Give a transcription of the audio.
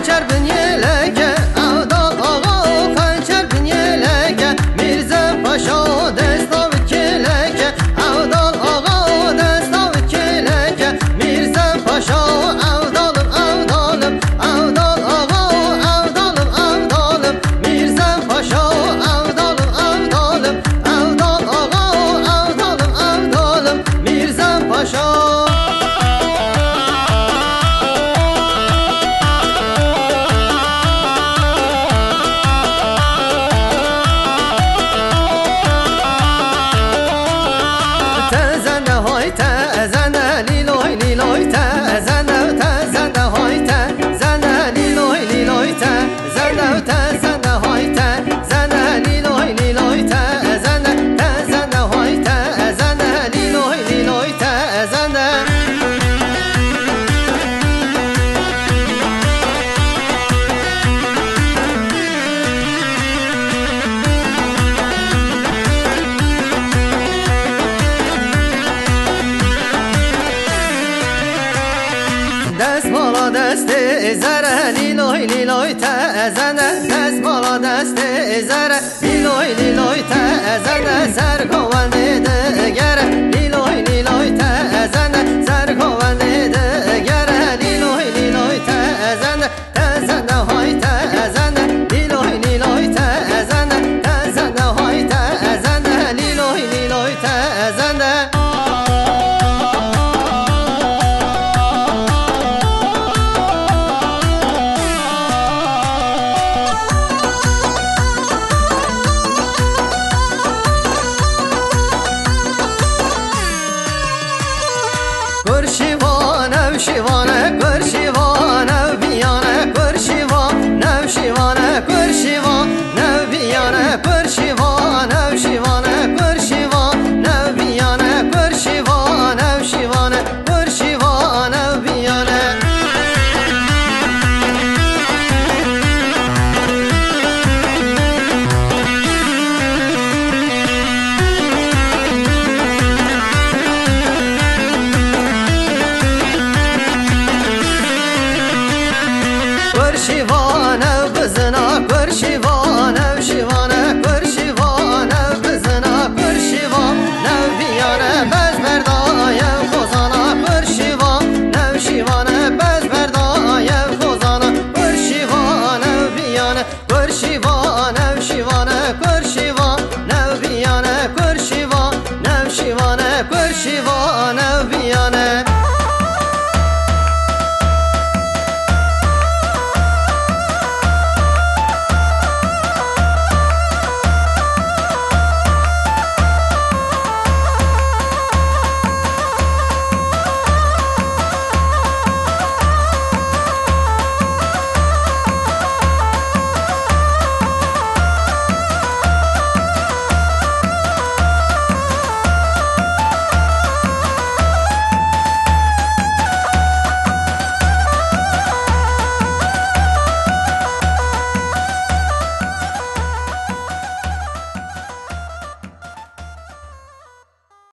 خنچر بن یلکه اودال آقا خنچر بن یلکه میرزا پاشا دستا و کلکه اودال آقا دستا و کلکه میرزا پاشا اودالم اودالم اودال آقا اودالم اودالم میرزا پاشا اودالم اودالم اودال آقا اودالم اودالم میرزا پاشا دست بالا دست زره لیلوی لیلوی تزنه دست بالا دست زره لیلوی لیلوی تزنه سرگوانده دگره لیلوی لیلوی تزنه سرگوانده دگره لیلوی لیلوی تزنه تزنه های تزنه لیلوی لیلوی تزنه تزنه های تزنه لیلوی لیلوی تزنه شیوانه کر شیوانه بیانه کر شیوانه شیوانه کر شیوانه بیانه کر شیوانه شیوانه کر شیوانه بیانه کر شیوانه شیوانه کر شیوانه بیانه شیوانه بزنا کر شیوانه